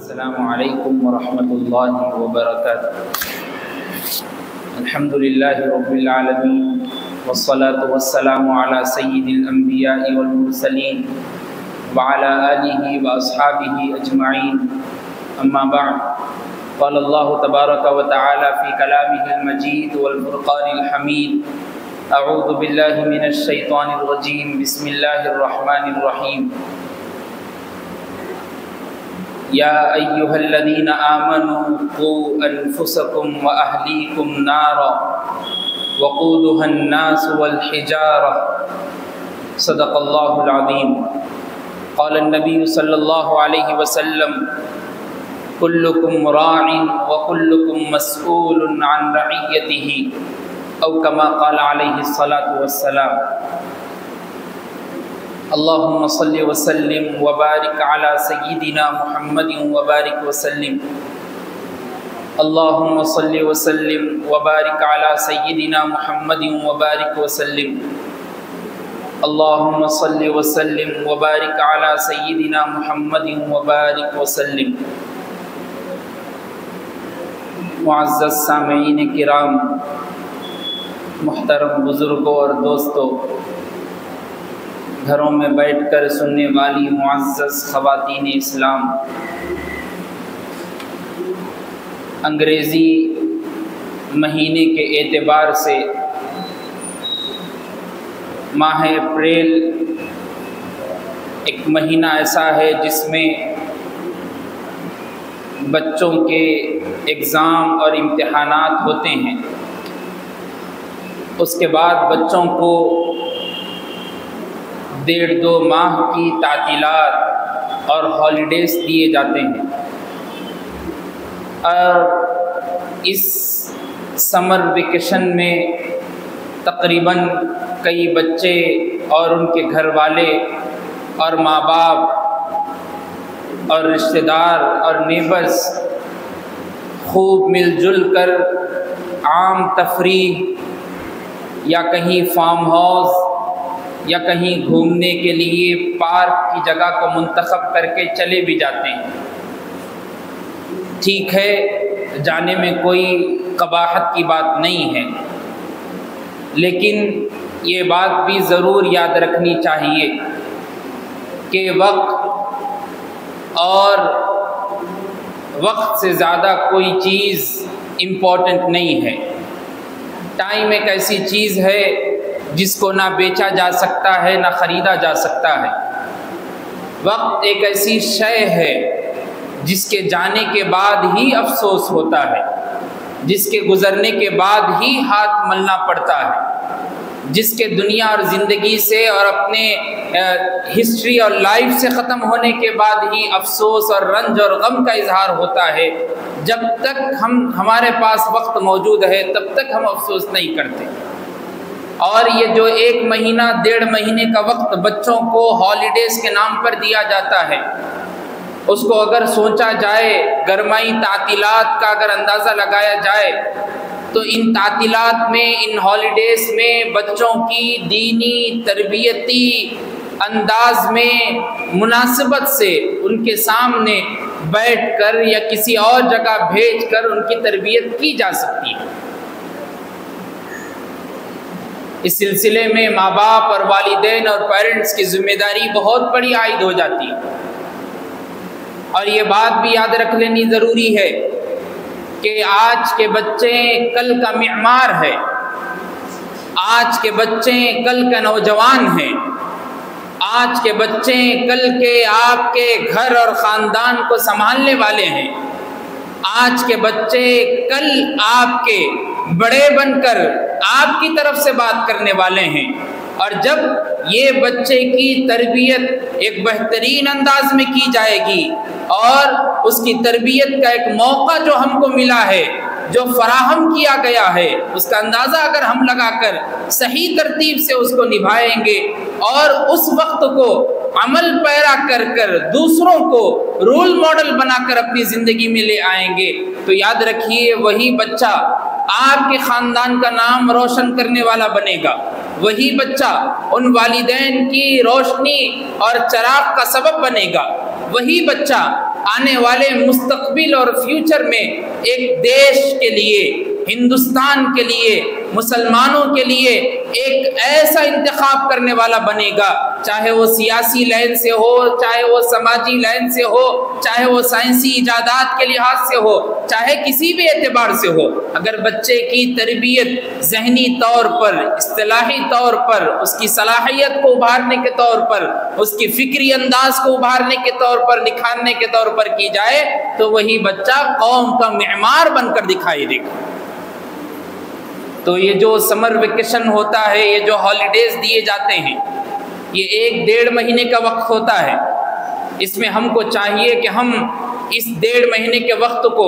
السلام علیکم ورحمۃ اللہ وبرکاتہ۔ الحمد للہ رب العالمین والصلاة والسلام علی سید الانبیاء والمرسلین وعلی آلہ واصحابہ اجمعین، اما بعد، قال اللہ تبارک و تعالی فی کلامہ المجید والفرقان الحمید، اعوذ باللہ من الشیطان الرجیم، بسم اللہ الرحمن الرحیم۔ یا ایہا الذین آمنوا قوا انفسکم واہلیکم نارا وقودها الناس والحجارہ، صدق اللہ العظیم۔ قال النبی صلی اللہ علیہ وسلم کلکم راع وکلکم مسئول عن رعیتہ، او کما قال علیہ الصلاۃ والسلام۔ اللہم صلی وسلم وبارک علی سیدنا محمد وبارک وسلم۔ اللہم صلی وسلم وبارک علی سیدنا محمد وبارک وسلم۔ اللہم صلی وسلم وبارک علی سیدنا محمد وبارک وسلم۔ معزز سامعین کرام، محترم بزرگوں اور دوستوں، گھروں میں بیٹھ کر سننے والی معزز خواتین اسلام، انگریزی مہینے کے اعتبار سے ماہ اپریل ایک مہینہ ایسا ہے جس میں بچوں کے اگزام اور امتحانات ہوتے ہیں۔ اس کے بعد بچوں کو 1.5-2 ماہ کی تعطیلات اور ہالیڈیز دیے جاتے ہیں، اور اس سمر ویکیشن میں تقریباً کئی بچے اور ان کے گھر والے اور ماں باپ اور رشتہ دار اور نیبرز خوب مل جل کر عام تفریح یا کہیں فارم ہاؤس یا کہیں گھومنے کے لیے پارک کی جگہ کو منتخب کر کے چلے بھی جاتے ہیں۔ ٹھیک ہے، جانے میں کوئی قباحت کی بات نہیں ہے، لیکن یہ بات بھی ضرور یاد رکھنی چاہیے کہ وقت اور وقت سے زیادہ کوئی چیز امپورٹنٹ نہیں ہے۔ ٹائم ایک ایسی چیز ہے جس کو نہ بیچا جا سکتا ہے نہ خریدا جا سکتا ہے۔ وقت ایک ایسی شے ہے جس کے جانے کے بعد ہی افسوس ہوتا ہے، جس کے گزرنے کے بعد ہی ہاتھ ملنا پڑتا ہے، جس کے دنیا اور زندگی سے اور اپنے ہسٹری اور لائف سے ختم ہونے کے بعد ہی افسوس اور رنج اور غم کا اظہار ہوتا ہے۔ جب تک ہمارے پاس وقت موجود ہے تب تک ہم افسوس نہیں کرتے۔ اور یہ جو 1 مہینہ 1.5 مہینے کا وقت بچوں کو ہالیڈیز کے نام پر دیا جاتا ہے، اس کو اگر سوچا جائے، گرمائی تعطیلات کا اگر اندازہ لگایا جائے، تو ان تعطیلات میں، ان ہالیڈیز میں بچوں کی دینی تربیتی انداز میں مناسبت سے ان کے سامنے بیٹھ کر یا کسی اور جگہ بھیج کر ان کی تربیت کی جا سکتی ہے۔ اس سلسلے میں ماں باپ اور والدین اور پیرنٹس کی ذمہ داری بہت بڑی عائد ہو جاتی ہے، اور یہ بات بھی یاد رکھ لینی ضروری ہے کہ آج کے بچے کل کا معمار ہے، آج کے بچے کل کا نوجوان ہیں، آج کے بچے کل کے آپ کے گھر اور خاندان کو سنبھالنے والے ہیں، آج کے بچے کل آپ کے بڑے بن کر آپ کی طرف سے بات کرنے والے ہیں۔ اور جب یہ بچے کی تربیت ایک بہترین انداز میں کی جائے گی، اور اس کی تربیت کا ایک موقع جو ہم کو ملا ہے، جو فراہم کیا گیا ہے، اس کا اندازہ اگر ہم لگا کر صحیح ترتیب سے اس کو نبھائیں گے اور اس وقت کو عمل پیرا کر کر دوسروں کو رول ماڈل بنا کر اپنی زندگی میں لے آئیں گے، تو یاد رکھیے وہی بچہ آپ کے خاندان کا نام روشن کرنے والا بنے گا، وہی بچہ ان والدین کی روشنی اور چراغ کا سبب بنے گا، وہی بچہ آنے والے مستقبل اور فیوچر میں ایک دیش کے لیے، ہندوستان کے لیے، مسلمانوں کے لیے ایک ایسا انتخاب کرنے والا بنے گا، چاہے وہ سیاسی لائن سے ہو، چاہے وہ سماجی لائن سے ہو، چاہے وہ سائنسی ایجادات کے لحاظ سے ہو، چاہے کسی بھی اعتبار سے ہو۔ اگر بچے کی تربیت ذہنی طور پر، اصطلاحی طور پر، اس کی صلاحیت کو ابھارنے کے طور پر، اس کی فکری انداز کو ابھارنے کے طور پر، نکھارنے کے طور پر کی جائے تو وہی بچہ قوم کا معمار بن کر دکھائی دے گا۔ تو یہ جو سمر ویکیشن ہوتا ہے، یہ جو ہالیڈیز دیے جاتے ہیں، یہ 1-1.5 مہینے کا وقت ہوتا ہے۔ اس میں ہم کو چاہیے کہ ہم اس 1.5 مہینے کے وقت کو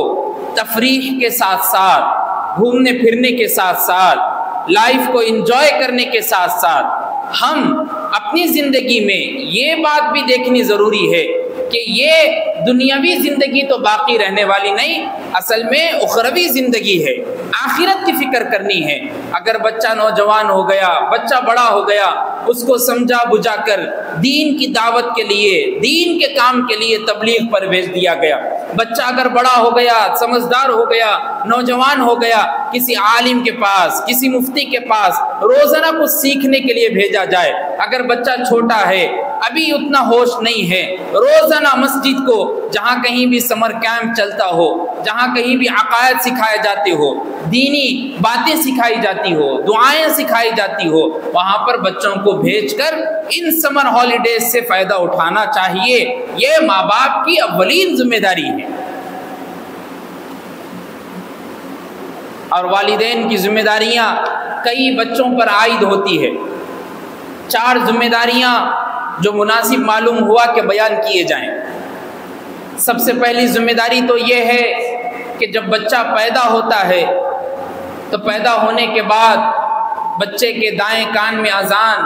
تفریح کے ساتھ ساتھ، گھومنے پھرنے کے ساتھ ساتھ، لائف کو انجوائے کرنے کے ساتھ ساتھ ہم اپنی زندگی میں یہ بات بھی دیکھنی ضروری ہے کہ یہ دنیاوی زندگی تو باقی رہنے والی نہیں، اصل میں اخروی زندگی ہے، آخرت کی فکر کرنی ہے۔ اگر بچہ نوجوان ہو گیا، بچہ بڑا ہو گیا، اس کو سمجھا بجھا کر دین کی دعوت کے لیے، دین کے کام کے لیے تبلیغ پر بھیج دیا گیا۔ بچہ اگر بڑا ہو گیا، سمجھدار ہو گیا، نوجوان ہو گیا، کسی عالم کے پاس، کسی مفتی کے پاس روزانہ کچھ سیکھنے کے لیے بھیجا جائے۔ اگر بچہ چھوٹا ہے، ابھی اتنا ہوش نہیں ہے، روزانہ مسجد کو، جہاں کہیں بھی سمر کیمپ چلتا ہو، جہاں کہیں بھی عقائد سکھائے جاتے ہو، دینی باتیں سکھائی جاتی ہو، دعائیں سکھائی جاتی ہو، وہاں پر بچوں کو بھیج کر ان سمر ہالیڈیز سے فائدہ اٹھانا چاہیے۔ یہ ماں باپ کی اولین ذمہ داری ہے، اور والدین کی ذمہ داریاں کئی بچوں پر عائد ہوتی ہے۔ 4 ذمہ داریاں جو مناسب معلوم ہوا کہ بیان کیے جائیں۔ سب سے پہلی ذمہ داری تو یہ ہے کہ جب بچہ پیدا ہوتا ہے تو پیدا ہونے کے بعد بچے کے دائیں کان میں اذان،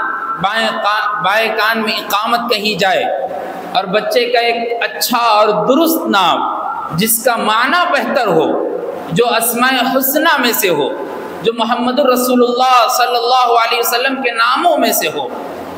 بائیں کان میں اقامت کہی جائے، اور بچے کا ایک اچھا اور درست نام جس کا معنی بہتر ہو، جو اسماء حسنہ میں سے ہو، جو محمد الرسول اللہ صلی اللہ علیہ وسلم کے ناموں میں سے ہو،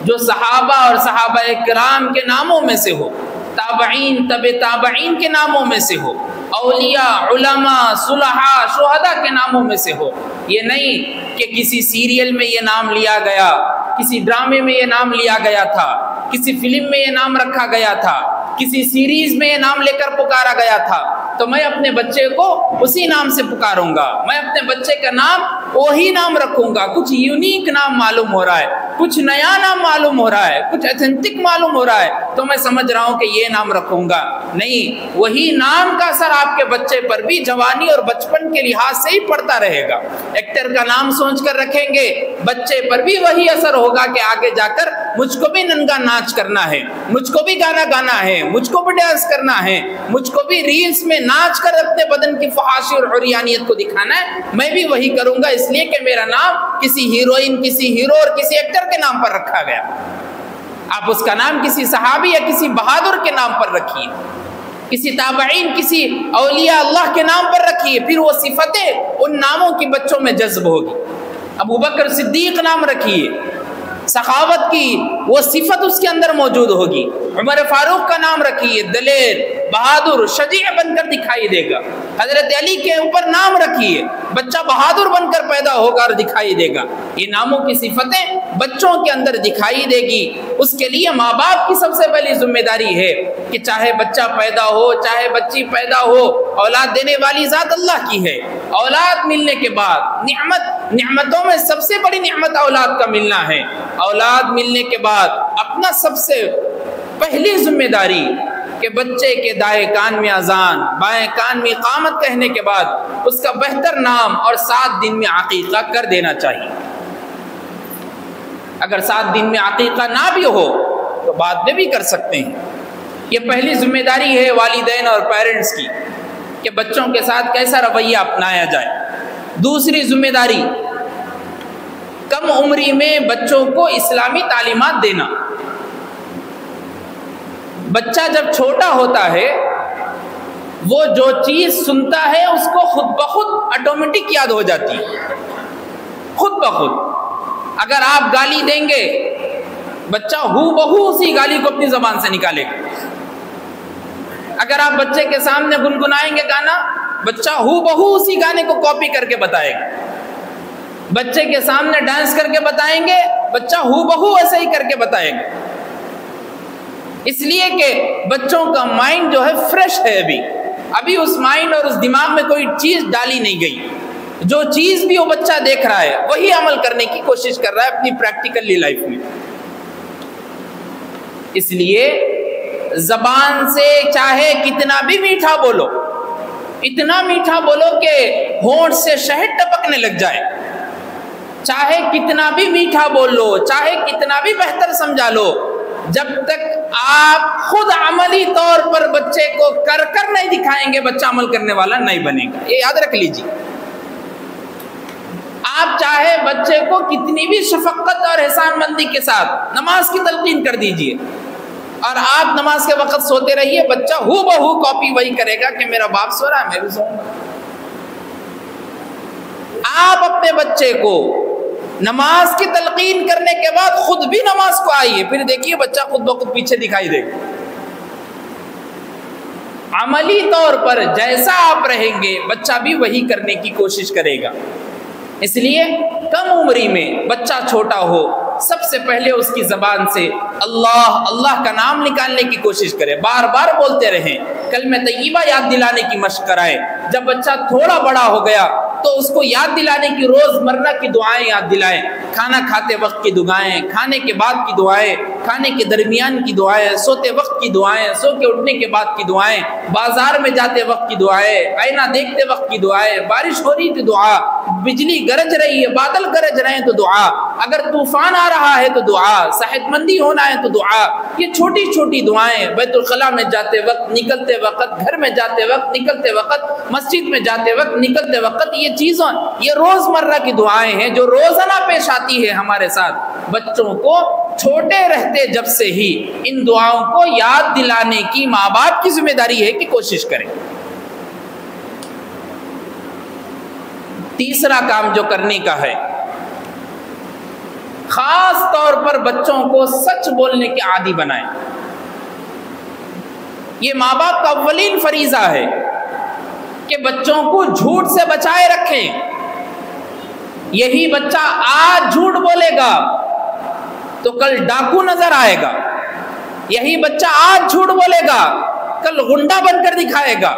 جو صحابہ اور صحابہ کرام کے ناموں میں سے ہو، تابعین، تابعین کے ناموں میں سے ہو، اولیاء، علماء، صلحاء، شہداء کے ناموں میں سے ہو۔ یہ نہیں کہ کسی سیریل میں یہ نام لیا گیا، کسی ڈرامے میں یہ نام لیا گیا تھا، کسی فلم میں یہ نام رکھا گیا تھا، کسی سیریز میں یہ نام لے کر پکارا گیا تھا، تو میں اپنے بچے کو اسی نام سے پکاروں گا، میں اپنے بچے کا نام وہی نام رکھوں گا۔ کچھ یونیک نام معلوم ہو رہا ہے، کچھ نیا نام معلوم ہو رہا ہے، کچھ ایتھنٹک معلوم ہو رہا ہے، تو میں سمجھ رہا ہوں کہ یہ نام رکھوں گا۔ نہیں، وہی نام کا اثر آپ کے بچے پر بھی جوانی اور بچپن کے لحاظ سے ہی پڑتا رہے گا۔ ایکٹر کا نام سوچ کر رکھیں گے، بچے پر بھی وہی اثر ہوگا کہ آگے جا کر مجھ کو بھی ننگا ناچ کرنا ہے، مجھ کو بھی گانا گانا ہے، مجھ کو بھی ڈانس کرنا ہے، مجھ کو بھی ریلز میں ناچ کر اپنے بدن کی فحاشی اور عریانیت کو دکھانا ہے، میں بھی وہی کروں گا، اس لیے کہ میرا نام کسی ہیروئن، کسی ہیرو اور کسی ایکٹر کے نام پر رکھا گیا۔ آپ اس کا نام کسی صحابی یا کسی بہادر کے نام پر رکھیے، کسی تابعین، کسی اولیاء اللہ کے نام پر رکھیے، پھر وہ صفتیں ان ناموں کی بچوں میں جذب ہوگی۔ ابو بکر صدیق نام رکھیے، سخاوت کی وہ صفت اس کے اندر موجود ہوگی۔ عمر فاروق کا نام رکھیے، دلیر، بہادر، شجاع بن کر دکھائی دے گا۔ حضرت علی کے اوپر نام رکھیے، بچہ بہادر بن کر پیدا ہوگا اور دکھائی دے گا۔ یہ ناموں کی صفتیں بچوں کے اندر دکھائی دے گی۔ اس کے لیے ماں باپ کی سب سے پہلی ذمہ داری ہے کہ چاہے بچہ پیدا ہو، چاہے بچی پیدا ہو، اولاد دینے والی ذات اللہ کی ہے۔ اولاد ملنے کے بعد نعمتوں میں سب سے بڑی نعمت اولاد کا ملنا ہے۔ اولاد ملنے کے بعد اپنا سب سے پہلی ذمہ داری کہ بچے کے دائیں کان میں اذان، بائیں کان میں اقامت کہنے کے بعد اس کا بہتر نام اور 7 دن میں عقیقہ کر دینا چاہیے۔ اگر 7 دن میں عقیقہ نہ بھی ہو تو بعد میں بھی کر سکتے ہیں۔ یہ پہلی ذمہ داری ہے والدین اور پیرنٹس کی کہ بچوں کے ساتھ کیسا رویہ اپنایا جائے۔ دوسری ذمہ داری، کم عمری میں بچوں کو اسلامی تعلیمات دینا۔ بچہ جب چھوٹا ہوتا ہے وہ جو چیز سنتا ہے اس کو خود بخود آٹومیٹک یاد ہو جاتی ہے، خود بخود۔ اگر آپ گالی دیں گے بچہ ہو بہو اسی گالی کو اپنی زبان سے نکالے گا۔ اگر آپ بچے کے سامنے گنگنائیں گے گانا، بچہ ہو بہو اسی گانے کو کاپی کر کے بتائے گا. بچے کے سامنے ڈانس کر کے بتائیں گے، بچہ ہو بہو ایسے ہی کر کے بتائے گا. اس لیے کہ بچوں کا مائنڈ جو ہے فریش ہے، ابھی اس مائنڈ اور اس دماغ میں کوئی چیز ڈالی نہیں گئی. جو چیز بھی وہ بچہ دیکھ رہا ہے وہی عمل کرنے کی کوشش کر رہا ہے اپنی پریکٹیکلی لائف میں. اس لیے زبان سے چاہے کتنا بھی میٹھا بولو، اتنا میٹھا بولو کہ ہونٹ سے شہد ٹپکنے لگ جائے، چاہے کتنا بھی میٹھا بول لو، چاہے کتنا بھی بہتر سمجھا لو، جب تک آپ خود عملی طور پر بچے کو کر کر نہیں دکھائیں گے بچہ عمل کرنے والا نہیں بنے گا. یہ یاد رکھ لیجیے. آپ چاہے بچے کو کتنی بھی شفقت اور احسان مندی کے ساتھ نماز کی تلقین کر دیجئے اور آپ نماز کے وقت سوتے رہیے، بچہ ہو بہو کاپی وہی کرے گا کہ میرا باپ سو رہا ہے میں بھی سوؤں گا. آپ اپنے بچے کو نماز کی تلقین کرنے کے بعد خود بھی نماز کو آئیے، پھر دیکھیے بچہ خود بخود پیچھے دکھائی دے گا. عملی طور پر جیسا آپ رہیں گے بچہ بھی وہی کرنے کی کوشش کرے گا. اس لیے کم عمری میں بچہ چھوٹا ہو، سب سے پہلے اس کی زبان سے اللہ کا نام نکالنے کی کوشش کرے، بار بار بولتے رہیں، کلمہ طیبہ یاد دلانے کی مشق کرائیں. جب بچہ تھوڑا بڑا ہو گیا تو اس کو یاد دلانے کی روزمرہ کی دعائیں یاد دلائیں. کھانا کھاتے وقت کی دعائیں، کھانے کے بعد کی دعائیں، کھانے کے درمیان کی دعائیں، سوتے وقت کی دعائیں، سو کے اٹھنے کے بعد کی دعائیں، بازار میں جاتے وقت کی دعائیں، آئینہ دیکھتے وقت کی دعائیں، بارش ہو رہی تو دعا، بجلی گرج رہی ہے، بادل گرج رہے ہیں تو دعا، اگر طوفان آ رہا ہے تو دعا، صحت مندی ہونا ہے تو دعا. یہ چھوٹی چھوٹی دعائیں بیت الخلاء میں جاتے وقت، نکلتے وقت، گھر میں جاتے وقت، نکلتے وقت، مسجد میں جاتے وقت، نکلتے وقت، یہ چیزوں، یہ روزمرہ کی دعائیں ہیں جو روزانہ پیش آتی ہے ہمارے ساتھ. بچوں کو چھوٹے رہتے جب سے ہی ان دعاؤں کو یاد دلانے کی ماں باپ کی ذمہ داری ہے کہ کوشش کریں. تیسرا کام جو کرنے کا ہے، خاص طور پر بچوں کو سچ بولنے کے عادی بنائیں. یہ ماں باپ کا اولین فریضہ ہے کہ بچوں کو جھوٹ سے بچائے رکھیں. یہی بچہ آج جھوٹ بولے گا تو کل ڈاکو نظر آئے گا. یہی بچہ آج جھوٹ بولے گا کل غنڈا بن کر دکھائے گا.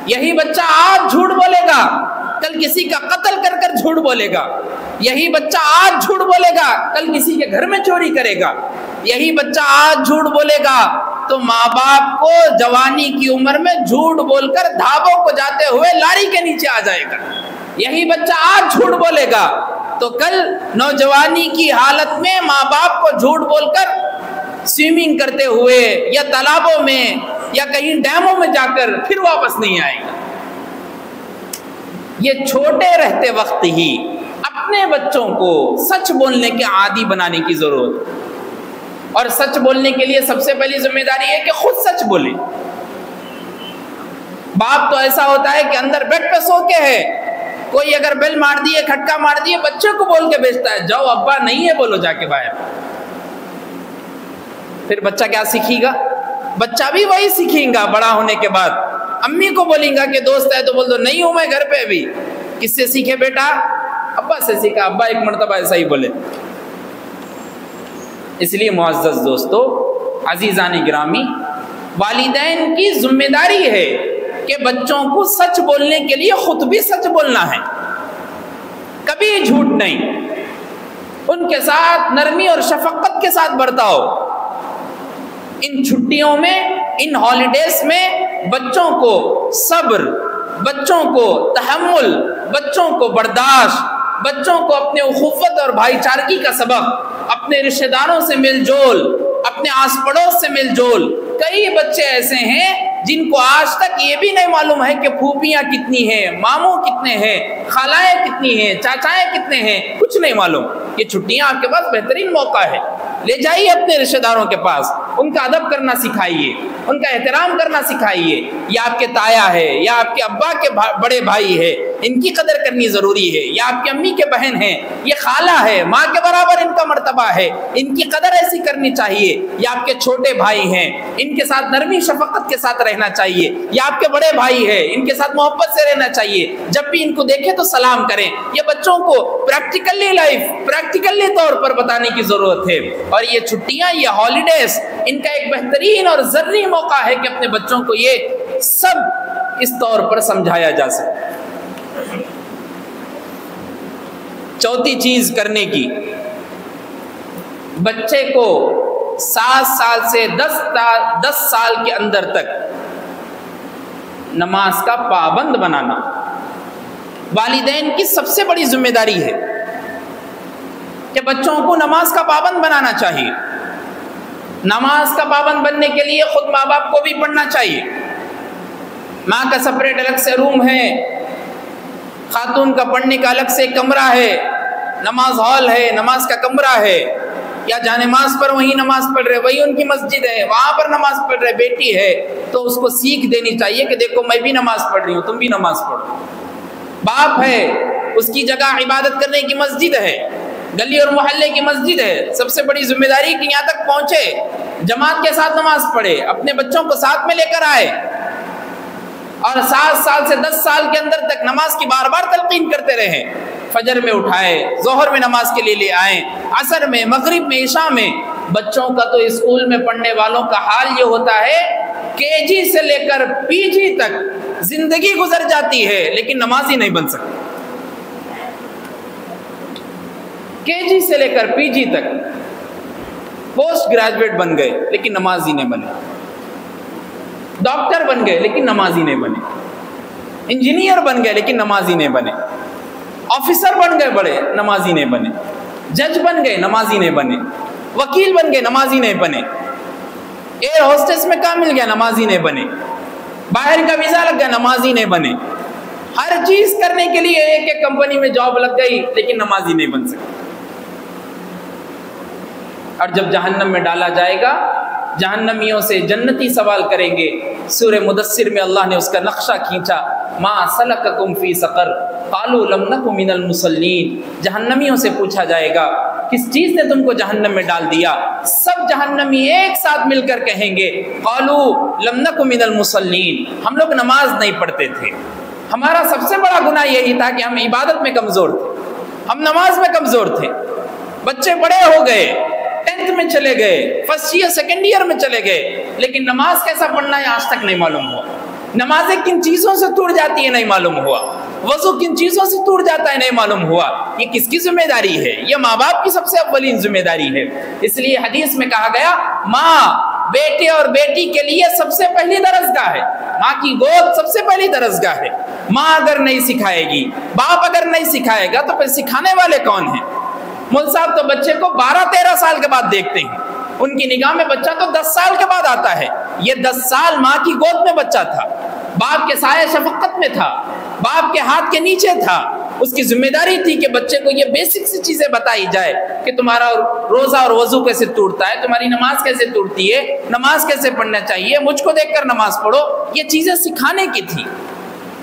یہی بچہ آج جھوٹ بولے گا کل کسی کا قتل کر کر جھوٹ بولے گا. یہی بچہ آج جھوٹ بولے گا کل کسی کے گھر میں چوری کرے گا. یہی بچہ آج جھوٹ بولے گا تو ماں باپ کو جوانی کی عمر میں جھوٹ بول کر دھابوں کو جاتے ہوئے لاری کے نیچے آ جائے گا. یہی بچہ آج جھوٹ بولے گا تو کل نوجوانی کی حالت میں ماں باپ کو جھوٹ بول کر سوئمنگ کرتے ہوئے یا تالابوں میں یا کہیں ڈیموں میں جا کر پھر واپس نہیں آئے گا. یہ چھوٹے رہتے وقت ہی اپنے بچوں کو سچ بولنے کے عادی بنانے کی ضرورت ہے. اور سچ بولنے کے لیے سب سے پہلی ذمہ داری ہے کہ خود سچ بولیں. باپ تو ایسا ہوتا ہے کہ اندر بیڈ پہ سو کے ہے، کوئی اگر بیل مار دیے، کھٹکا مار دیے، بچے کو بول کے بھیجتا ہے جاؤ ابا نہیں ہے بولو جا کے باہر. پھر بچہ کیا سیکھے گا؟ بچہ بھی وہی سیکھیں گا بڑا ہونے کے بعد. امی کو بولیں گا کہ دوست ہے تو بول دو نہیں ہوں میں گھر پہ ابھی. کس سے سیکھے بیٹا؟ ابا سے سیکھا، ابا ایک مرتبہ ایسا ہی بولے. اس لیے معزز دوستو، عزیزان گرامی، والدین کی ذمہ داری ہے کہ بچوں کو سچ بولنے کے لیے خود بھی سچ بولنا ہے، کبھی جھوٹ نہیں. ان کے ساتھ نرمی اور شفقت کے ساتھ برتاؤ. ان چھٹیوں میں، ان ہالیڈیز میں بچوں کو صبر، بچوں کو تحمل، بچوں کو برداشت، بچوں کو اپنے اخوت اور بھائی چارگی کا سبق، اپنے رشتہ داروں سے مل جول، اپنے آس پڑوس سے مل جول. کئی بچے ایسے ہیں جن کو آج تک یہ بھی نہیں معلوم ہے کہ پھوپھیاں کتنی ہیں، ماموں کتنے ہیں، خالائیں کتنی ہیں، چاچائیں کتنے ہیں، کچھ نہیں معلوم. یہ چھٹیاں آپ کے پاس بہترین موقع ہے، لے جائیے اپنے رشتہ داروں کے پاس. ان کا ادب کرنا سکھائیے، ان کا احترام کرنا سکھائیے۔ یہ آپ کے تایا ہے، یا آپ کے ابا کے بڑے بھائی ہے، ان کی قدر کرنی ضروری ہے۔ یا آپ کی امی کے بہن ہیں، یہ خالہ ہے، ماں کے برابر ان کا مرتبہ ہے، ان کی قدر ایسی کرنی چاہیے۔ یا آپ کے چھوٹے بھائی ہیں، ان کے ساتھ نرمی شفقت کے ساتھ رہنا چاہیے۔ یا آپ کے بڑے بھائی ہیں، ان کے ساتھ محبت سے رہنا چاہیے۔ جب بھی ان کو دیکھیں تو سلام کریں۔ یہ بچوں کو پریکٹیکلی طور پر بتانے کی ضرورت ہے۔ اور یہ چھٹیاں، یہ ہالیڈیز، ان کا ایک بہترین اور ضروری موقع ہے کہ اپنے بچوں کو یہ سب اس طور پر سمجھایا جا سکے۔ چوتھی چیز کرنے کی، بچے کو 7 سال سے 10 سال کے اندر تک نماز کا پابند بنانا والدین کی سب سے بڑی ذمہ داری ہے کہ بچوں کو نماز کا پابند بنانا چاہیے۔ نماز کا پابند بننے کے لیے خود ماں باپ کو بھی پڑھنا چاہیے۔ ماں کا سپریٹ الگ سے روم ہے، خاتون کا پڑھنے کا الگ سے کمرہ ہے، نماز ہال ہے، نماز کا کمرہ ہے، یا جانماز پر وہی نماز پڑھ رہے، وہی ان کی مسجد ہے، وہاں پر نماز پڑھ رہے۔ بیٹی ہے تو اس کو سیکھ دینی چاہیے کہ دیکھو میں بھی نماز پڑھ رہی ہوں، تم بھی نماز پڑھو۔ باپ ہے، اس کی جگہ عبادت کرنے کی مسجد ہے، گلی اور محلے کی مسجد ہے، سب سے بڑی ذمہ داری کہ یہاں تک پہنچے، جماعت کے ساتھ نماز پڑھے، اپنے بچوں کو ساتھ میں لے کر آئے، اور 7 سال سے 10 سال کے اندر تک نماز کی بار بار تلقین کرتے رہیں۔ فجر میں اٹھائے، ظہر میں نماز کے لیے لے آئیں، عصر میں، مغرب میں، عشاء میں۔ بچوں کا تو اسکول میں پڑھنے والوں کا حال یہ ہوتا ہے، KG سے لے کر PG تک زندگی گزر جاتی ہے لیکن نمازی نہیں بن سکتے۔ KG سے لے کر PG تک پوسٹ گریجویٹ بن گئے لیکن نمازی نہیں بنے، ڈاکٹر بن گئے لیکن نمازی نہیں بنے، انجینئر بن گئے لیکن نمازی نہیں بنے، آفیسر بن گئے بڑے، نمازی نہیں بنے، جج بن گئے، نمازی نہیں بنے، وکیل بن گئے، نمازی نہیں بنے، ایئر ہوسٹس میں کام مل گیا، نمازی نہیں بنے، باہر کا ویزا لگ گیا، نمازی نہیں بنے۔ ہر چیز کرنے کے لیے ایک کمپنی میں جاب لگ گئی لیکن نمازی نہیں بن سکتے۔ اور جب جہنم میں ڈالا جائے گا، جہنمیوں سے جنتی سوال کریں گے۔ سورہ مدثر میں اللہ نے اس کا نقشہ کھینچا، ما سلککم فی سقر قالوا لم نک من المصلین۔ جہنمیوں سے پوچھا جائے گا کس چیز نے تم کو جہنم میں ڈال دیا؟ سب جہنمی ایک ساتھ مل کر کہیں گے قالوا لم نک من المصلین، ہم لوگ نماز نہیں پڑھتے تھے، ہمارا سب سے بڑا گناہ یہی تھا کہ ہم عبادت میں کمزور تھے، ہم نماز میں کمزور تھے۔ بچے بڑے ہو گئے، 10th میں چلے گئے، فرسٹ ایئر سیکنڈ ایئر میں چلے گئے، لیکن نماز کیسا پڑھنا ہے آج تک نہیں معلوم ہوا، نمازیں کن چیزوں سے ٹوٹ جاتی ہے نہیں معلوم ہوا، وضو کن چیزوں سے ٹوٹ جاتا ہے نہیں معلوم ہوا۔ یہ کس کی ذمہ داری ہے؟ یہ ماں باپ کی سب سے اولین ذمہ داری ہے۔ اس لیے حدیث میں کہا گیا ماں بیٹے اور بیٹی کے لیے سب سے پہلی درسگاہ ہے، ماں کی گود سب سے پہلی درسگاہ ہے۔ ماں اگر نہیں سکھائے گی، باپ اگر نہیں سکھائے گا تو پھر سکھانے والے کون ہیں؟ مول صاحب تو بچے کو 12-13 سال کے بعد دیکھتے ہیں، ان کی نگاہ میں بچہ تو 10 سال کے بعد آتا ہے۔ یہ 10 سال ماں کی گود میں بچہ تھا، باپ کے سایہ شفقت میں تھا، باپ کے ہاتھ کے نیچے تھا۔ اس کی ذمہ داری تھی کہ بچے کو یہ بیسک سی چیزیں بتائی جائے کہ تمہارا روزہ اور وضو کیسے ٹوٹتا ہے، تمہاری نماز کیسے ٹوٹتی ہے، نماز کیسے پڑھنا چاہیے، مجھ کو دیکھ کر نماز پڑھو۔ یہ چیزیں سکھانے کی تھی،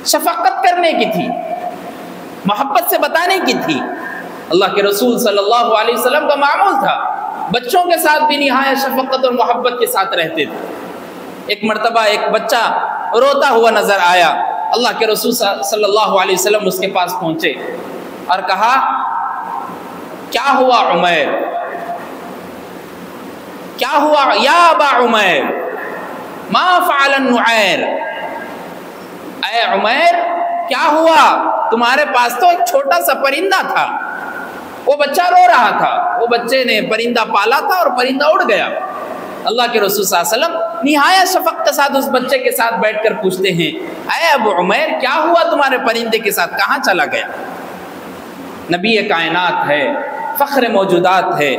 شفقت کرنے کی تھی، محبت سے بتانے کی تھی۔ اللہ کے رسول صلی اللہ علیہ وسلم کا معمول تھا، بچوں کے ساتھ بھی نہایت شفقت اور محبت کے ساتھ رہتے تھے۔ ایک مرتبہ ایک بچہ روتا ہوا نظر آیا، اللہ کے رسول صلی اللہ علیہ وسلم اس کے پاس پہنچے اور کہا کیا ہوا عمیر، کیا ہوا یا ابا عمیر، ما فعل النعیر، اے عمیر کیا ہوا؟ تمہارے پاس تو ایک چھوٹا سا پرندہ تھا، وہ بچہ رو رہا تھا، وہ بچے نے پرندہ پالا تھا اور پرندہ اڑ گیا۔ اللہ کے رسول صلی اللہ علیہ وسلم نہایت شفقت کے ساتھ اس بچے کے ساتھ بیٹھ کر پوچھتے ہیں اے ابو عمیر کیا ہوا تمہارے پرندے کے ساتھ، کہاں چلا گیا؟ نبی کائنات ہے، فخر موجودات ہے،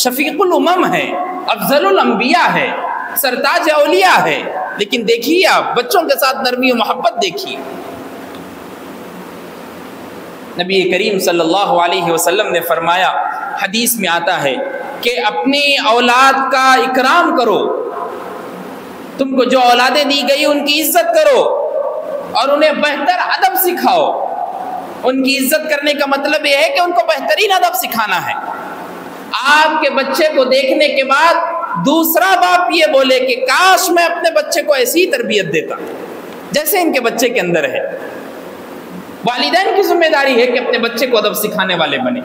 شفیق الامم ہے، افضل الانبیاء ہے، سرتاج اولیاء ہے، لیکن دیکھیے آپ بچوں کے ساتھ نرمی و محبت دیکھیے۔ نبی کریم صلی اللہ علیہ وسلم نے فرمایا، حدیث میں آتا ہے کہ اپنی اولاد کا اکرام کرو، تم کو جو اولادیں دی گئی ان کی عزت کرو اور انہیں بہتر ادب سکھاؤ۔ ان کی عزت کرنے کا مطلب یہ ہے کہ ان کو بہترین ادب سکھانا ہے۔ آپ کے بچے کو دیکھنے کے بعد دوسرا باپ یہ بولے کہ کاش میں اپنے بچے کو ایسی تربیت دیتا جیسے ان کے بچے کے اندر ہے۔ والدین کی ذمہ داری ہے کہ اپنے بچے کو ادب سکھانے والے بنے۔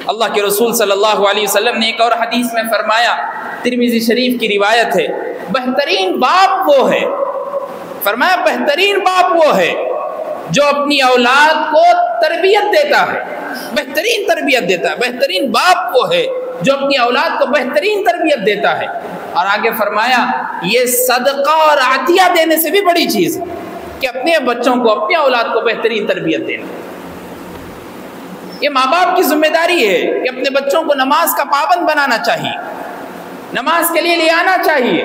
اللہ کے رسول صلی اللہ علیہ وسلم نے ایک اور حدیث میں فرمایا، ترمذی شریف کی روایت ہے، بہترین باپ وہ ہے، فرمایا بہترین باپ وہ ہے جو اپنی اولاد کو تربیت دیتا ہے، بہترین تربیت دیتا ہے۔ بہترین باپ وہ ہے جو اپنی اولاد کو بہترین تربیت دیتا ہے۔ اور آگے فرمایا یہ صدقہ اور عطیہ دینے سے بھی بڑی چیز ہے کہ اپنے بچوں کو، اپنی اولاد کو بہترین تربیت دینا۔ یہ ماں باپ کی ذمہ داری ہے کہ اپنے بچوں کو نماز کا پابند بنانا چاہیے، نماز کے لیے لے آنا چاہیے،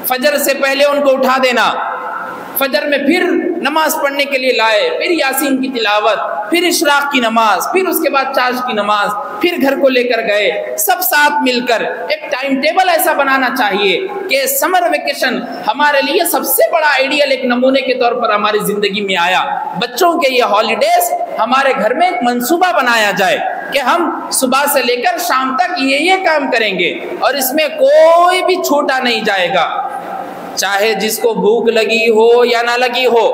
فجر سے پہلے ان کو اٹھا دینا، فجر میں پھر نماز پڑھنے کے لیے لائے، پھر یاسین کی تلاوت، پھر اشراق کی نماز، پھر اس کے بعد چاش کی نماز، پھر گھر کو لے کر گئے، سب ساتھ مل کر ایک ٹائم ٹیبل ایسا بنانا چاہیے کہ سمر ویکیشن ہمارے لیے سب سے بڑا آئیڈیل ایک نمونے کے طور پر ہماری زندگی میں آیا۔ بچوں کے یہ ہالیڈیز ہمارے گھر میں ایک منصوبہ بنایا جائے کہ ہم صبح سے لے کر شام تک یہ کام کریں گے اور اس میں کوئی بھی چھوٹا نہیں جائے گا، چاہے جس کو بھوک لگی ہو یا نہ لگی ہو،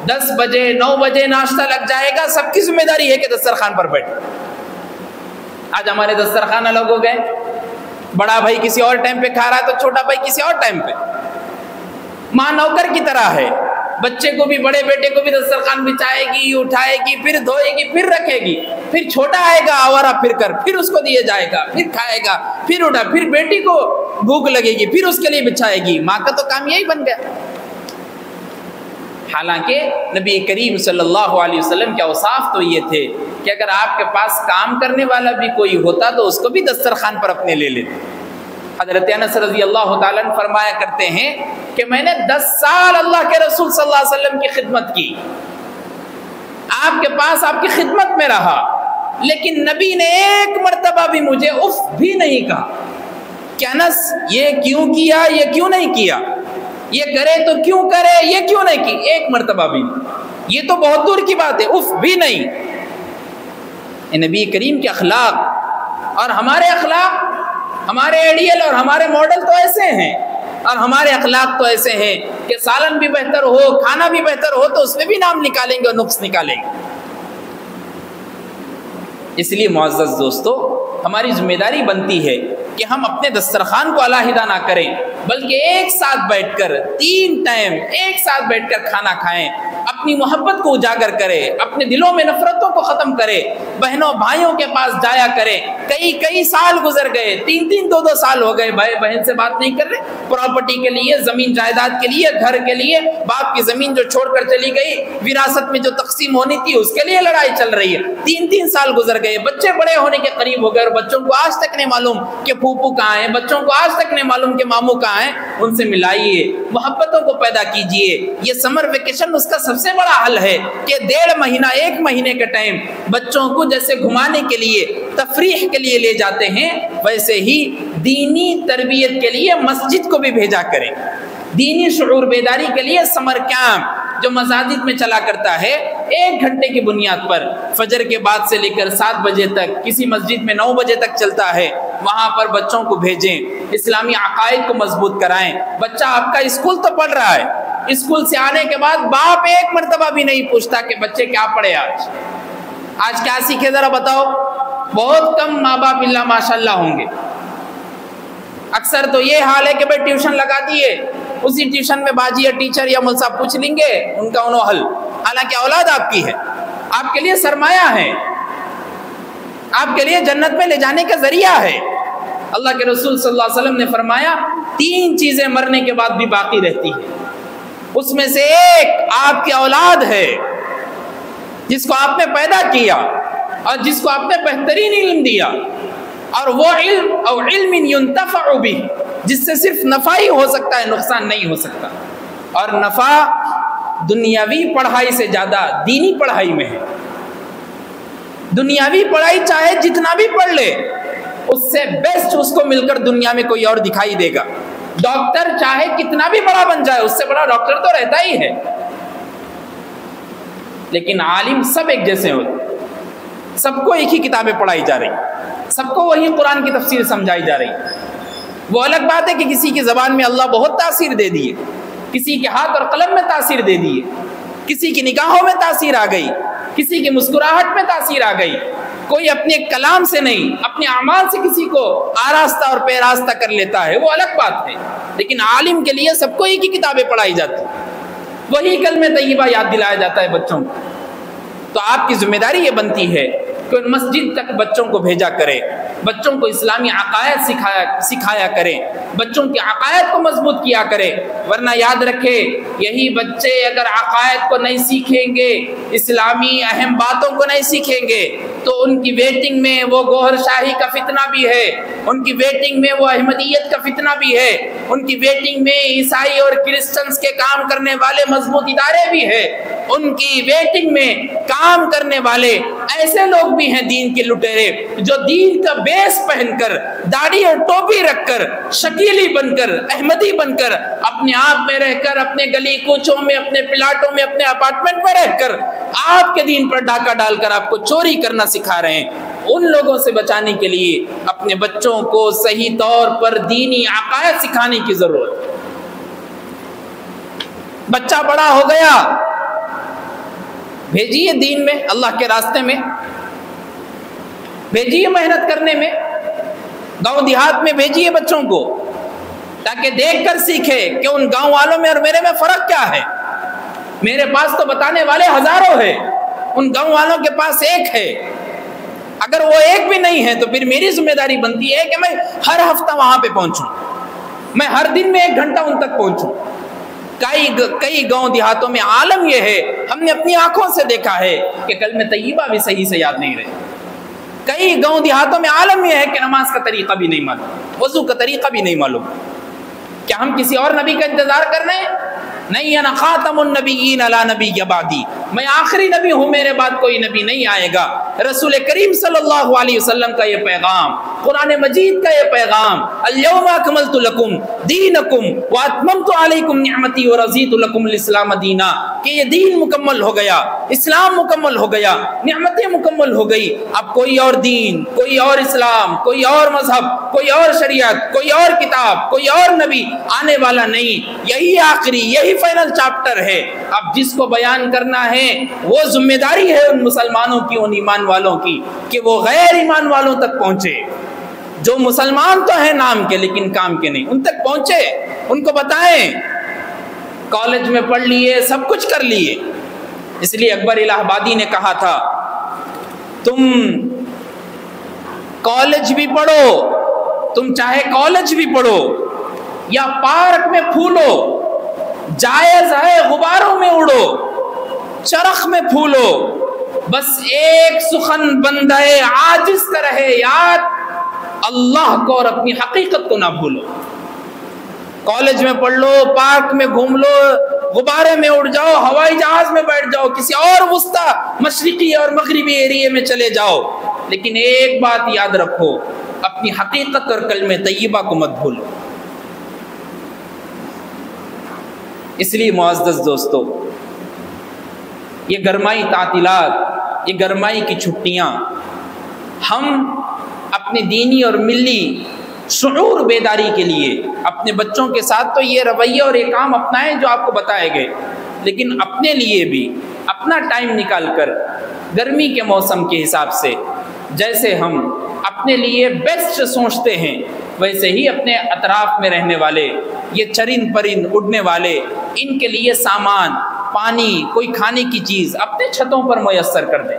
10 بجے 9 بجے ناشتہ لگ جائے گا، سب کی ذمہ داری ہے کہ دسترخوان پر بیٹھے۔ آج ہمارے دسترخوان الگ ہو گئے، بڑا بھائی کسی اور ٹائم پہ کھا رہا ہے تو چھوٹا بھائی کسی اور ٹائم پہ۔ ماں نوکر کی طرح ہے، بچے کو بھی، بڑے بیٹے کو بھی دسترخوان بچھائے گی، اٹھائے گی، پھر دھوئے گی، پھر رکھے گی، پھر چھوٹا آئے گا آوارہ پھر کر، پھر اس کو دیے جائے گا، پھر کھائے گا، پھر اٹھا، پھر بیٹی کو بھوک لگے گی، پھر اس کے لیے بچھائے گی۔ ماں کا تو کام یہی بن گیا۔ حالانکہ نبی کریم صلی اللہ علیہ وسلم کے اوصاف تو یہ تھے کہ اگر آپ کے پاس کام کرنے والا بھی کوئی ہوتا تو اس کو بھی دسترخوان پر اپنے لے لیتے۔ حضرت انس رضی اللہ تعالیٰ عنہ فرمایا کرتے ہیں کہ میں نے 10 سال اللہ کے رسول صلی اللہ علیہ وسلم کی خدمت کی، آپ کے پاس آپ کی خدمت میں رہا، لیکن نبی نے ایک مرتبہ بھی مجھے اف بھی نہیں کہا کہ انس یہ کیوں کیا، یہ کیوں نہیں کیا، یہ کرے تو کیوں کرے، یہ کیوں نہیں کی، ایک مرتبہ بھی۔ یہ تو بہت دور کی بات ہے، اف بھی نہیں۔ نبی کریم کے اخلاق اور ہمارے اخلاق، ہمارے ایڈیل اور ہمارے ماڈل تو ایسے ہیں، اور ہمارے اخلاق تو ایسے ہیں کہ سالن بھی بہتر ہو، کھانا بھی بہتر ہو تو اس میں بھی نام نکالیں گے اور نقص نکالیں گے۔ اس لیے معزز دوستو، ہماری ذمہ داری بنتی ہے کہ ہم اپنے دسترخوان کو علیحدہ نہ کریں، بلکہ ایک ساتھ بیٹھ کر 3 ٹائم ایک ساتھ بیٹھ کر کھانا کھائیں، اپنی محبت کو اجاگر کرے، اپنے دلوں میں نفرتوں کو ختم کرے، بہنوں بھائیوں کے پاس جایا کرے۔ کئی سال گزر گئے، 3 2 سال ہو گئے، بھائی بہن سے بات نہیں کر رہے، پراپرٹی کے لیے، زمین جائیداد کے لیے، گھر کے لیے، باپ کی زمین جو چھوڑ کر چلی گئی، وراثت میں جو تقسیم ہونی تھی اس کے لیے لڑائی چل رہی ہے۔ 3 سال گزر گئے، بچے بڑے ہونے کے قریب ہو گئے اور بچوں کو آج تک نہیں معلوم کہ پھوپھو کہاں ہیں، بچوں کو آج تک نہیں معلوم کہ ماموں کہاں ہیں۔ ان سے ملائیے، محبتوں کو پیدا کیجئے۔ یہ سمر ویکیشن اس کا سب سے بڑا حل ہے کہ 1.5 مہینہ 1 مہینے کا ٹائم بچوں کو جیسے گھمانے کے لیے، تفریح کے لیے لے جاتے ہیں، ویسے ہی دینی تربیت کے لیے مسجد کو بھی بھیجا کریں۔ دینی شعور بیداری کے لیے سمر کیمپ جو مساجد میں چلا کرتا ہے، 1 گھنٹے کی بنیاد پر فجر کے بعد سے لے کر 7 بجے تک، کسی مسجد میں 9 بجے تک چلتا ہے، وہاں پر بچوں کو بھیجیں، اسلامی عقائد کو مضبوط کرائیں۔ بچہ آپ کا اسکول تو پڑھ رہا ہے، اسکول سے آنے کے بعد باپ ایک مرتبہ بھی نہیں پوچھتا کہ بچے کیا پڑھے، آج کیا سیکھے، ذرا بتاؤ۔ بہت کم ماں باپ اللہ ماشاءاللہ ہوں گے۔ اکثر تو یہ حال ہے کہ بھائی ٹیوشن لگا دیے، اسی ٹیوشن میں باجی یا ٹیچر یا مول صاحب پوچھ لیں گے ان کا انہوں حل، حالانکہ اولاد آپ کی ہے، آپ کے لیے سرمایہ ہے، آپ کے لیے جنت میں لے جانے کا ذریعہ ہے۔ اللہ کے رسول صلی اللہ علیہ وسلم نے فرمایا 3 چیزیں مرنے کے بعد بھی باقی رہتی ہیں، اس میں سے ایک آپ کی اولاد ہے جس کو آپ نے پیدا کیا اور جس کو آپ نے بہترین علم دیا، اور وہ علم او علم ينتفع به، جس سے صرف نفع ہی ہو سکتا ہے، نقصان نہیں ہو سکتا۔ اور نفع دنیاوی پڑھائی سے زیادہ دینی پڑھائی میں ہے۔ دنیاوی پڑھائی چاہے جتنا بھی پڑھ لے، اس سے بیسٹ اس کو مل کر دنیا میں کوئی اور دکھائی دے گا۔ ڈاکٹر چاہے کتنا بھی بڑا بن جائے، اس سے بڑا ڈاکٹر تو رہتا ہی ہے، لیکن عالم سب ایک جیسے ہوتے، سب کو ایک ہی کتابیں پڑھائی جا رہی، سب کو وہی قرآن کی تفسیر سمجھائی جا رہی۔ وہ الگ بات ہے کہ کسی کی زبان میں اللہ بہت تاثیر دے دیے، کسی کے ہاتھ اور قلم میں تاثیر دے دیے، کسی کی نگاہوں میں تاثیر آ گئی، کسی کی مسکراہٹ میں تاثیر آ گئی، کوئی اپنے کلام سے نہیں اپنے اعمال سے کسی کو آراستہ اور پیراستہ کر لیتا ہے، وہ الگ بات ہے، لیکن عالم کے لیے سب کو ایک ہی کتابیں پڑھائی جاتی، وہی کلمہ طیبہ یاد دلایا جاتا ہے بچوں کو۔ تو آپ کی ذمہ داری یہ بنتی ہے کہ ان مسجد تک بچوں کو بھیجا کرے، بچوں کو اسلامی عقائد سکھایا کرے، بچوں کے عقائد کو مضبوط کیا کرے، ورنہ یاد رکھے یہی بچے اگر عقائد کو نہیں سیکھیں گے، اسلامی اہم باتوں کو نہیں سیکھیں گے، تو ان کی ویٹنگ میں وہ گوہر شاہی کا فتنہ بھی ہے، ان کی ویٹنگ میں وہ احمدیت کا فتنہ بھی ہے، ان کی ویٹنگ میں عیسائی اور کرسچنز کے کام کرنے والے مضبوط ادارے بھی ہیں، ان کی ویٹنگ میں کام کرنے والے ایسے لوگ بھی ہیں دین کے لٹیرے، جو دین کا بیس پہن کر داڑھی اور ٹوپی رکھ کر شکیلی بن کر احمدی بن کر اپنے آپ میں رہ کر اپنے گلی کوچوں میں اپنے پلاٹوں میں اپنے اپارٹمنٹ میں رہ کر آپ کے دین پر ڈاکہ ڈال کر آپ کو چوری کرنا سکھا رہے ہیں۔ ان لوگوں سے بچانے کے لیے اپنے بچوں کو صحیح طور پر دینی عقائد سکھانے کی ضرورت ہے۔ بچہ بڑا ہو گیا، بھیجیے دین میں، اللہ کے راستے میں بھیجیے، محنت کرنے میں، گاؤں دیہات میں بھیجیے بچوں کو، تاکہ دیکھ کر سیکھے کہ ان گاؤں والوں میں اور میرے میں فرق کیا ہے۔ میرے پاس تو بتانے والے ہزاروں ہیں، ان گاؤں والوں کے پاس ایک ہے، اگر وہ ایک بھی نہیں ہے تو پھر میری ذمہ داری بنتی ہے کہ میں ہر ہفتہ وہاں پہ پہنچوں، میں ہر دن میں 1 گھنٹہ ان تک پہنچوں۔ کئی گاؤں دیہاتوں میں عالم یہ ہے، ہم نے اپنی آنکھوں سے دیکھا ہے کہ کلمہ طیبہ بھی صحیح سے یاد نہیں رہے۔ کئی گاؤں دیہاتوں میں عالم یہ ہے کہ نماز کا طریقہ بھی نہیں معلوم، وضو کا طریقہ بھی نہیں معلوم۔ کیا ہم کسی اور نبی کا انتظار کر رہے ہیں؟ نہیں، انا خاتم النبیین لا نبی بعدی، میں آخری نبی ہوں، میرے بعد کوئی نبی نہیں آئے گا۔ رسول کریم صلی اللہ علیہ وسلم کا یہ پیغام، قرآن مجید کا یہ پیغام، الیوم اکملت لکم دینکم واتممت علیکم نعمتی ورضیت لکم الاسلام دینا، کہ یہ دین مکمل ہو گیا، اسلام مکمل ہو گیا، نعمتیں مکمل ہو گئی، اب کوئی اور دین، کوئی اور اسلام، کوئی اور مذہب، کوئی اور شریعت، کوئی اور کتاب، کوئی اور نبی آنے والا نہیں، یہی آخری، یہی فائنل چیپٹر ہے۔ اب جس کو بیان کرنا ہے وہ ذمہ داری ہے ان مسلمانوں کی، ان ایمان والوں کی، کہ وہ غیر ایمان والوں تک پہنچے، جو مسلمان تو ہیں نام کے لیکن کام کے نہیں، ان تک پہنچے، ان کو بتائیں۔ کالج میں پڑھ لیے، سب کچھ کر لیے، اس لیے اکبر الہ آبادی نے کہا تھا تم کالج بھی پڑھو، تم چاہے کالج بھی پڑھو یا پارک میں پھولو، جائز ہے غباروں میں اڑو، چرخ میں پھولو، بس ایک سخن بندہ عاجز کا رہے یاد، اللہ کو اور اپنی حقیقت کو نہ بھولو۔ کالج میں پڑھ لو، پارک میں گھوم لو، غبارے میں اڑ جاؤ، ہوائی جہاز میں بیٹھ جاؤ، کسی اور وسطی مشرقی اور مغربی ایریے میں چلے جاؤ، لیکن ایک بات یاد رکھو، اپنی حقیقت اور کلمہ طیبہ کو مت بھولو۔ اس لیے معزز دوستو، یہ گرمائی تعطیلات، یہ گرمائی کی چھٹیاں، ہم اپنے دینی اور ملی شعور بیداری کے لیے اپنے بچوں کے ساتھ تو یہ رویہ اور یہ کام اپنائیں جو آپ کو بتائے گئے، لیکن اپنے لیے بھی اپنا ٹائم نکال کر گرمی کے موسم کے حساب سے جیسے ہم اپنے لیے بیسٹ سوچتے ہیں، ویسے ہی اپنے اطراف میں رہنے والے یہ چرند پرند اڑنے والے، ان کے لیے سامان، پانی، کوئی کھانے کی چیز اپنے چھتوں پر میسر کر دیں۔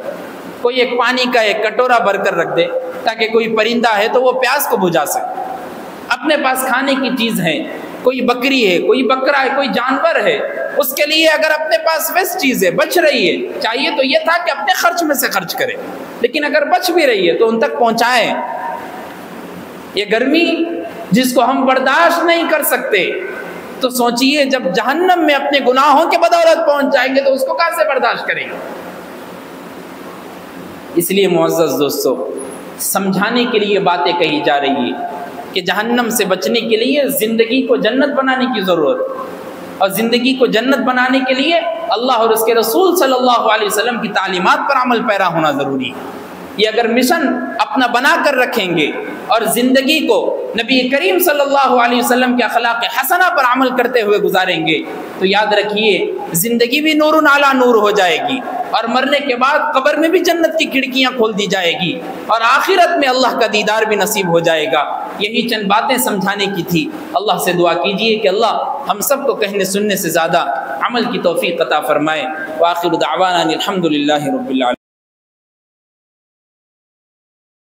کوئی ایک پانی کا ایک کٹورا بھر کر رکھ دے تاکہ کوئی پرندہ ہے تو وہ پیاس کو بجھا سکے۔ اپنے پاس کھانے کی چیز ہے، کوئی بکری ہے، کوئی بکرا ہے، کوئی جانور ہے، اس کے لیے اگر اپنے پاس ویسٹ چیز ہے، بچ رہی ہے، چاہیے تو یہ تھا کہ اپنے خرچ میں سے خرچ کرے، لیکن اگر بچ بھی رہی ہے تو ان تک پہنچائیں۔ یہ گرمی جس کو ہم برداشت نہیں کر سکتے، تو سوچئے جب جہنم میں اپنے گناہوں کے بدولت پہنچ جائیں گے تو اس کو کہاں سے برداشت کریں گے؟ اس لیے معزز دوستو، سمجھانے کے لیے باتیں کہی جا رہی ہے کہ جہنم سے بچنے کے لیے زندگی کو جنت بنانے کی ضرورت، اور زندگی کو جنت بنانے کے لیے اللہ اور اس کے رسول صلی اللہ علیہ وسلم کی تعلیمات پر عمل پیرا ہونا ضروری ہے۔ یہ اگر مشن اپنا بنا کر رکھیں گے اور زندگی کو نبی کریم صلی اللہ علیہ وسلم کے اخلاق حسنہ پر عمل کرتے ہوئے گزاریں گے تو یاد رکھیے زندگی بھی نور علی نور ہو جائے گی، اور مرنے کے بعد قبر میں بھی جنت کی کھڑکیاں کھول دی جائے گی، اور آخرت میں اللہ کا دیدار بھی نصیب ہو جائے گا۔ یہی چند باتیں سمجھانے کی تھی۔ اللہ سے دعا کیجئے کہ اللہ ہم سب کو کہنے سننے سے زیادہ عمل کی توفیق عطا فرمائے۔ وآخر دعوانا الحمد للہ رب العالمین۔